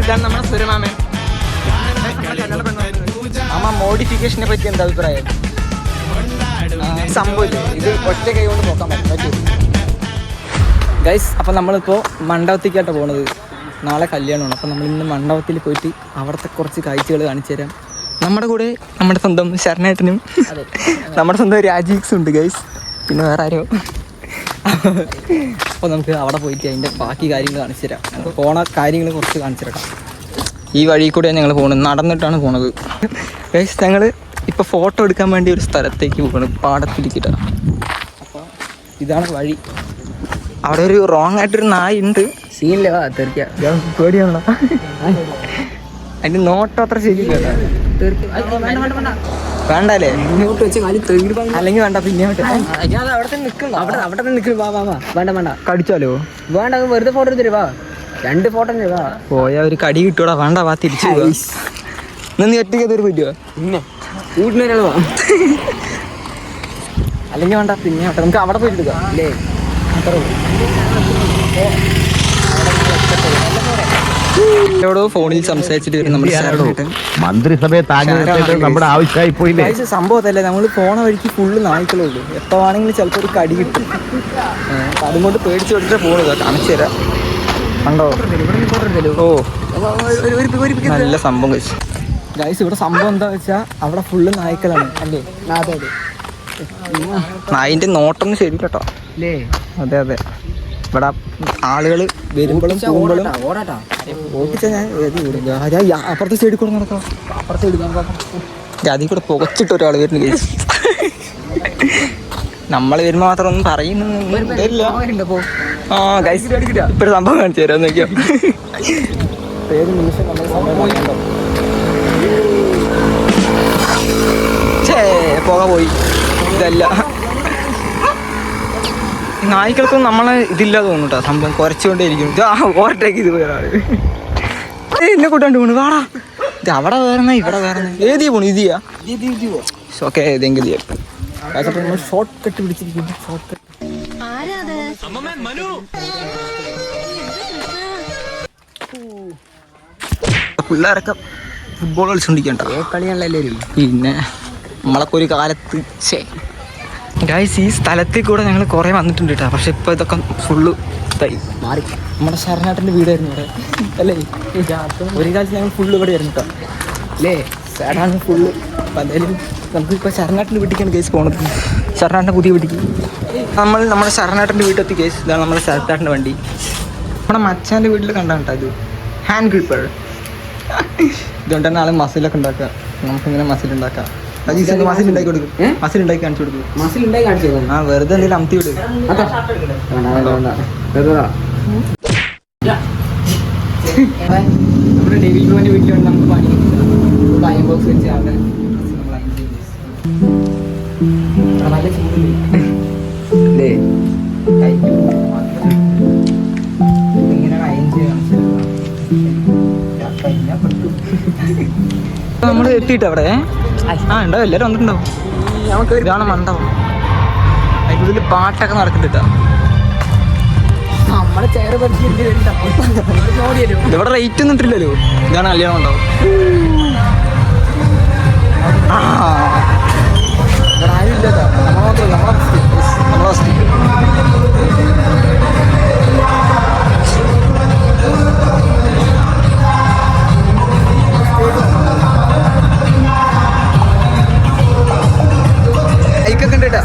ഇതാണ് നമ്മുടെ സുരമാമൻ. അമ്മ മോഡിഫിക്കേഷനെ പറ്റി എന്താ അഭിപ്രായം? സംഭവമില്ല, ഇത് ഒറ്റ കൈ കൊണ്ട് നോക്കാൻ പറ്റും ഗൈസ്. അപ്പം നമ്മളിപ്പോൾ മണ്ഡപത്തേക്കായിട്ടാണ് പോണത്. നാളെ കല്യാണമാണ്. അപ്പം നമ്മളിന്ന് മണ്ഡപത്തിൽ പോയിട്ട് അവിടുത്തെ കുറച്ച് കാഴ്ചകൾ കാണിച്ചു തരാം. നമ്മുടെ കൂടെ നമ്മുടെ സ്വന്തം ശരണേട്ടനും നമ്മുടെ സ്വന്തം രാജീക്സും ഉണ്ട് ഗൈസ്. പിന്നെ വേറെ ആരോ. അപ്പോൾ നമുക്ക് അവിടെ പോയിട്ട് അതിൻ്റെ ബാക്കി കാര്യങ്ങൾ കാണിച്ചു തരാം. പോണ കാര്യങ്ങൾ കുറച്ച് കാണിച്ചു തരാം. ഈ വഴി കൂടെയാണ് ഞങ്ങൾ പോകുന്നത്. നടന്നിട്ടാണ് പോണത് ഗൈസ്. ഞങ്ങൾ ഇപ്പോൾ ഫോട്ടോ എടുക്കാൻ വേണ്ടി ഒരു സ്ഥലത്തേക്ക് പോകണം, പാടത്തിരിക്കിട്ടാണ്. അപ്പോൾ ഇതാണ് വഴി. അവിടെ ഒരു റോങ് ആയിട്ടൊരു നായ ഉണ്ട്. സീനില്ല, വാ തീർക്കാം. പേടിയാണോ? അതിൻ്റെ നോട്ടം അത്ര ശരിയില്ല. വേണ്ടല്ലേ? അല്ലെങ്കിൽ വേണ്ട. പിന്നെ വേണ്ട കടിച്ചാലോ? വേണ്ട, വെറുതെ ഫോട്ടോ എടുത്തിട്ട് വാ. 2 ഫോട്ടോ പോയാ ഒരു കടി കിട്ടൂടാ. വേണ്ട, വാ തിരിച്ചു പോവാ. നീ ഒറ്റയ്ക്ക് അതൊരു പറ്റുമോ? പിന്നെ വീട്ടിനൊരാൾ വാ. അല്ലെങ്കിൽ വേണ്ട. പിന്നെ നമുക്ക് അവിടെ പോയിട്ട് എടുക്കാം അല്ലേ? ോട് ഫോണിൽ സംസാരിച്ചിട്ട് വരും നമ്മുടെ മന്ത്രിസഭയെ നമ്മുടെ ആവശ്യമായി പോയില്ലേ. സംഭവത്തല്ലേ, നമ്മൾ പോണ വഴിക്ക് ഫുള്ള് നായ്ക്കളുള്ളൂ. എപ്പോൾ വേണമെങ്കിലും ചിലപ്പോൾ ഒരു കടി കിട്ടും. അതുകൊണ്ട് പേടിച്ച് കൊടുത്തിട്ട് പോണത്. കാണിച്ചു തരാം. കണ്ടോ? ഓ, നല്ല സംഭവം കഴിച്ചു ഗൈസ്. ഇവിടെ സംഭവം എന്താ വെച്ചാൽ അവിടെ ഫുള്ള് നായ്ക്കളാണ് അല്ലേ? അതെ അതെ. നായിൻ്റെ നോട്ടൊന്നും ശരി കേട്ടോ അല്ലേ? അതെ അതെ. ഇവിടെ ആളുകൾ വരുമ്പോഴും പോകുമ്പോഴും ഓടിച്ചാൽ ഞാൻ അപ്പുറത്തെ സൈഡിൽ കൂടെ നടക്കാം. അപ്പുറത്തെ അതിൽ കൂടെ പുകച്ചിട്ട് ഒരാൾ വരുന്നു ഗൈസ്. നമ്മൾ വരുമ്പോൾ മാത്രം ഒന്നും പറയുന്നില്ല. ആ ഗൈസ്, ഇപ്പോഴും സംഭവം കാണിച്ചു തരാം. നോക്കിയോ, ഏത് നിമിഷം നമ്മൾ സംഭവം പുക പോയി. ഇതല്ല, നായ്ക്കൾക്കൊന്നും നമ്മളെ ഇതില്ലാതെ തോന്നുട്ടോ. സംഭവം കുറച്ചുകൊണ്ടേയിരിക്കും. ഓവർടേക്ക് ചെയ്ത് പോയാണ് എന്നെ കൂട്ടാണ്ട് പോണു. വാടാ, ഇത് അവിടെ വേറെ ഇവിടെ വേറെ. ഏതിയാ പോണു? ഇതിയാ? ഓക്കെ, ഏതെങ്കിലും ഷോർട്ട് കട്ട് പിടിച്ചിരിക്കുന്നു. Short cut. പിള്ളേരൊക്കെ ഫുട്ബോൾ കളിച്ചോണ്ടിരിക്കണ്ട കളിയാണല്ലോ എല്ലാവരും. പിന്നെ നമ്മളൊക്കെ ഒരു കാലത്ത് ഗൈസ് ഈ സ്ഥലത്തിൽ കൂടെ ഞങ്ങൾ കുറേ വന്നിട്ടുണ്ട് കേട്ടോ. പക്ഷെ ഇപ്പോൾ ഇതൊക്കെ ഫുള്ള് ഇതായി മാറി. നമ്മുടെ ശരണാട്ടൻ്റെ വീടായിരുന്നു ഇവിടെ അല്ലേ? ഒരു കാലത്ത് ഞങ്ങൾ ഫുള്ള് ഇവിടെ ആയിരുന്നു കേട്ടോ അല്ലേ? ശരണാട്ടൻ ഫുള്ള്. അപ്പം എന്തായാലും നമുക്കിപ്പോൾ ശരണാട്ടൻ്റെ വീട്ടിലേക്കാണ് കേസ് പോണത്. ശരണാട്ടൻ്റെ പുതിയ വീട്ടിലേക്ക് നമ്മുടെ ശരണാട്ടൻ്റെ വീട്ടിലെത്തി കേസ്. ഇതാണ് നമ്മുടെ ശരണാട്ടൻ്റെ വണ്ടി. നമ്മുടെ മച്ചാൻ്റെ വീട്ടിൽ കണ്ടാണ് കേട്ടോ ഇത് ഹാൻഡ് ഗ്രിപ്പർ. ഇതുകൊണ്ട് തന്നെ ആൾ മസിലൊക്കെ ഉണ്ടാക്കുക. നമുക്കിങ്ങനെ മസിൽ ഉണ്ടാക്കാം. മസിൽ ഉണ്ടാക്കി കൊടുക്കും. മസിൽ ഉണ്ടാക്കി കാണിച്ചു കൊടുക്കും. മസിൽ ഉണ്ടാക്കി കാണിച്ചു കൊടുക്കും. ആ വെറുതെ എന്തെങ്കിലും അമത്തി വിടും. നമ്മുടെ ഡേവിഡ് ബ്രോന്റെ വീട്ടിൽ വന്ന് നമുക്ക് പണി അയൺ ബോക്സ് വെച്ച് അവിടെ നല്ല ചൂടില്ലേ? ഇങ്ങനെയാണ് അയൺ ചെയ്യാൻ. നമ്മൾ എത്തിയിട്ട് അവിടെ ഉണ്ടാവും. എല്ലാവരും വന്നിട്ടുണ്ടാവും. നമുക്ക് ഇതാണ് മണ്ഡപം. അതിൻ്റെ ഉള്ളിൽ പാട്ടൊക്കെ നടക്കുന്നുണ്ട്. നമ്മളെ ചെയർ ഇവിടെ റേറ്റ് ഒന്നും ഇട്ടില്ലല്ലോ. ഇതാണ് കല്യാണം ഉണ്ടാവും. ഇവിടെ ആരും ഇല്ലല്ലോ. നമ്മൾ മാത്രമല്ല, നമ്മളെ ഐക്കൊക്കെ ഉണ്ട് കേട്ടോ.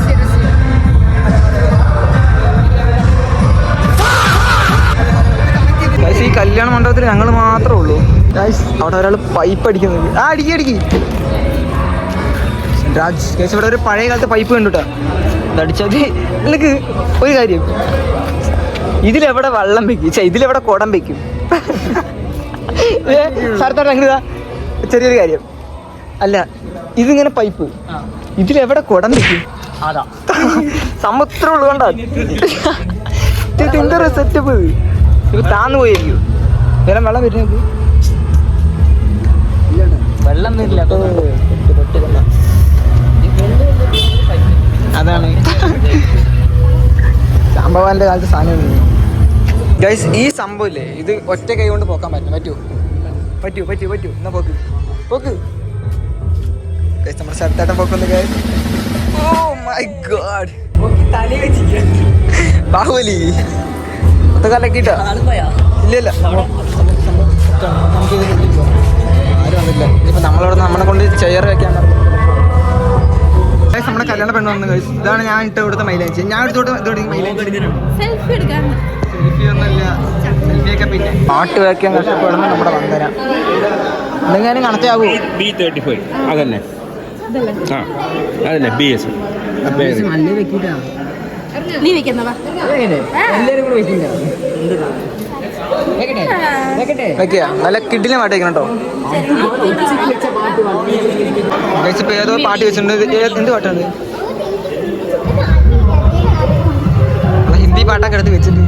ഈ കല്യാണ മണ്ഡപത്തിൽ ഞങ്ങൾ മാത്രമേ ഉള്ളൂ. അവിടെ ഒരാൾ പൈപ്പ് അടിക്കുന്നത്. അടിക്കി രാജ് കേസ്. ഇവിടെ ഒരു പഴയ കാലത്തെ പൈപ്പ് കണ്ടുട്ടാ. ഇതടിച്ചത് നിനക്ക് ഒരു കാര്യം, ഇതിലെവിടെ വെള്ളം വെക്കും, ഇതിലെവിടെ കുടം വെക്കും. സ്ഥലത്തോട്ട് അങ്ങനെ ചെറിയൊരു കാര്യം അല്ല, ഇതിങ്ങനെ പൈപ്പ്, ഇതിലെവിടെ കുടം വെക്കും. സമുദ്രം ഉള്ളതുകൊണ്ടാ ഇതിന്റെ ഒരു സെറ്റപ്പ്. ഇത് താന്നു പോയിരിക്കും. വേറെ വെള്ളം വരുന്നത് വെള്ളം വരില്ല. അതാണ് സംഭവാന്റെ കാലത്ത് സാധനം. ഗൈസ് ഈ സംഭവം ഇല്ലേ ഇത് ഒറ്റ കൈ കൊണ്ട് പോക്കാൻ പറ്റുമോ എന്നാ പോക്ക് ഗൈസ് നമ്മുടെ ശരത്തേട്ടൻ പോക്കുന്നു ഗൈസ്. ഓ മൈ ഗോഡ് തലേ വെച്ചിരിക്കുക ബാഹുബലി ഒത്തക്കാലക്കിട്ടോ ഇല്ല ആരും വന്നില്ല. ഇപ്പൊ നമ്മളവിടെ നമ്മളെ കൊണ്ട് ചെയർ വെക്കാൻ നമ്മുടെ കല്യാണ പെണ്ണ് വന്നു കഴിച്ചു. ഇതാണ് ഞാൻ ഇട്ട് കൊടുത്ത മൈലാഞ്ചി. ഞാൻ എടുത്തോട്ട് മൈലാഞ്ചി സെൽഫി ഒന്നുമില്ല. സെൽഫിയൊക്കെ പിന്നെ പാട്ട് വയ്ക്കാൻ കഷ്ടപ്പെടുന്ന നമ്മുടെ വന്ദനം എന്തെങ്കിലും കണക്റ്റാകൂ. B35 അതന്നെ അതന്നെ BS നല്ല വെക്കിട്ടാ നീ വെക്കുന്നവാ എല്ലാരും കൂടെ വെക്കില്ല വെക്കുക നല്ല കിഡിലെ പാട്ട് വെക്കണം കേട്ടോ. ഇപ്പൊ ഏതോ പാട്ട് വെച്ചിട്ടുണ്ട്. എന്ത് പാട്ടാണ്? ഹിന്ദി പാട്ടൊക്കെ എടുത്ത് വെച്ചിട്ട്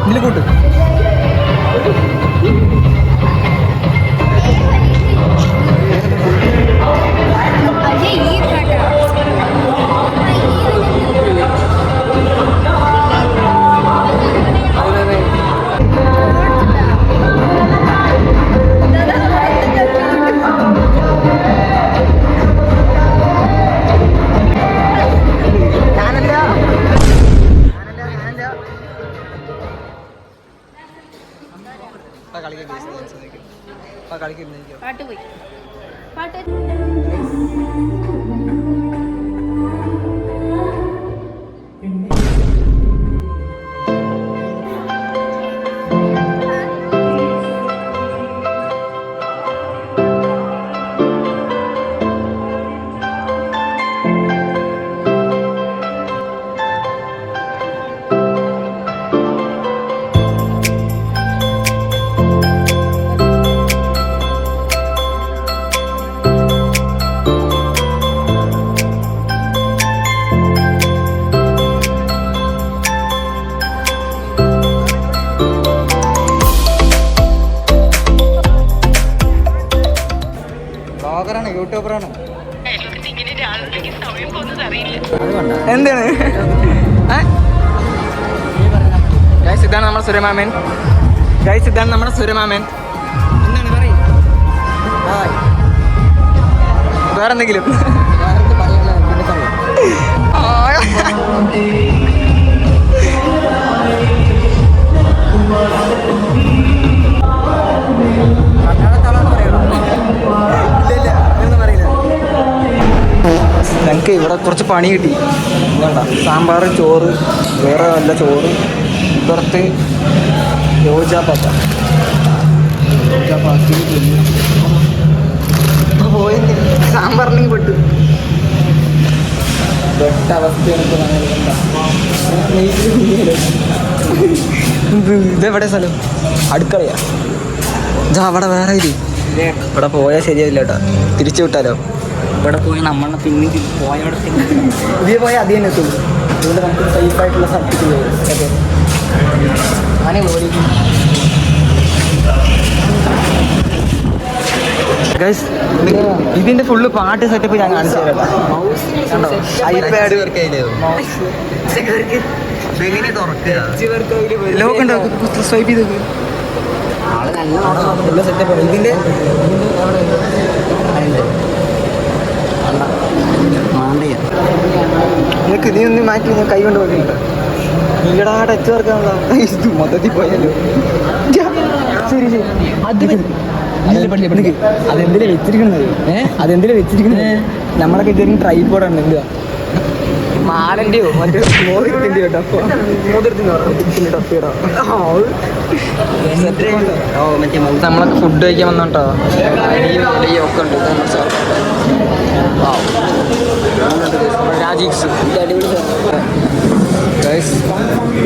ഇതിൽ കൂട്ട്. പാട്ട് പോയി പാട്ട് യൂട്യൂബറാണ്. എന്താണ് ഗൈസ്? ഇതാണ് നമ്മുടെ സുരമാമൻ. ഗൈസ് ഇതാണ് നമ്മുടെ സുരമാമൻ. എന്താണ് പറയും? വേറെന്തെങ്കിലും ഞങ്ങൾക്ക് ഇവിടെ കുറച്ച് പണി കിട്ടി. എന്താ സാമ്പാർ, ചോറ്, വേറെ നല്ല ചോറ്, പുറത്ത് യോജാപ്പാത്ത പോയി സാമ്പാറിനെങ്കിൽ പെട്ടു ഇതെവിടെ സ്ഥലം? അടുക്കളയാ? ഇതാ അവിടെ വേറെ ഇല്ല. ഇവിടെ പോയാൽ ശരിയാവില്ല കേട്ടോ. തിരിച്ചു വിട്ടാലോ? ഇവിടെ പോയി നമ്മളെ പിന്നെ പോയവിടെ ഇതിൽ പോയാൽ അത് തന്നെ എത്തുള്ളൂ. അതുകൊണ്ട് നമുക്ക് സേഫായിട്ടുള്ള സ്ഥലത്തേക്ക് പോകും. ഓക്കെ അങ്ങനെ പോയി ഗൈസ്. ഇതിന്റെ ഫുള്ള് പാട്ട് സെറ്റപ്പ് ഞാൻ കാണിച്ചു തരാം. ഐപാഡ് ലോക്ക് ഉണ്ടോ? സ്വൈപ്പ് ചെയ്ത് നല്ല സെറ്റപ്പ്. ഇതിന്റെ നിനക്ക് നീ ഒന്ന് മാറ്റി ഞാൻ കൈ കൊണ്ട് പോയിട്ടുണ്ട്. ഈടാ ടച്ച് വർക്കാണല്ലോ. ഇത് മൊത്തത്തിൽ പോയാലോ? ശരി ശരി. അതെന്തിനാ വെച്ചിരിക്കുന്നത്? അതെന്തിനാ നമ്മളൊക്കെ ഇതൊരു ട്രൈപോഡാണ്. എന്തുവാ മാലന്റെയോ മറ്റേ മോതിരത്തിന്റെയോ ടപ്പോ? മോതിരത്തിന്റെ ടപ്പേടോ? നമ്മളൊക്കെ ഫുഡ് കഴിക്കാൻ വന്നോട്ടോ. ഒക്കെ ഉണ്ട്. രാജീക്സ് ഗൈസ്.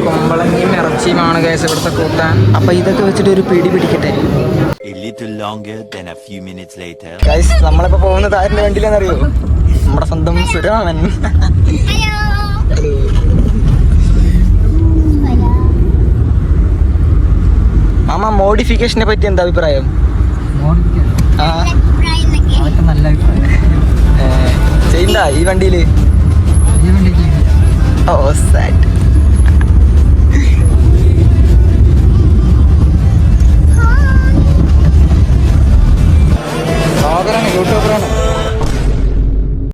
കുമ്പളങ്ങിയും ഇറച്ചിയുമാണ് ഗൈസ് ഇവിടുത്തെ കൂട്ടാൻ. അപ്പൊ ഇതൊക്കെ വെച്ചിട്ട് ഒരു പിടി പിടിക്കട്ടെ ഗൈസ്. നമ്മളിപ്പോ പോകുന്നത് ആരുടെ വണ്ടിയിലാണെന്നറിയോ? നമ്മുടെ സ്വന്തം സുരാമൻ. മാമ മോഡിഫിക്കേഷനെ പറ്റി എന്താ അഭിപ്രായം? നല്ല അഭിപ്രായം. ചെയ്യണ്ട ഈ വണ്ടിയില് ഓ സാറ്റ്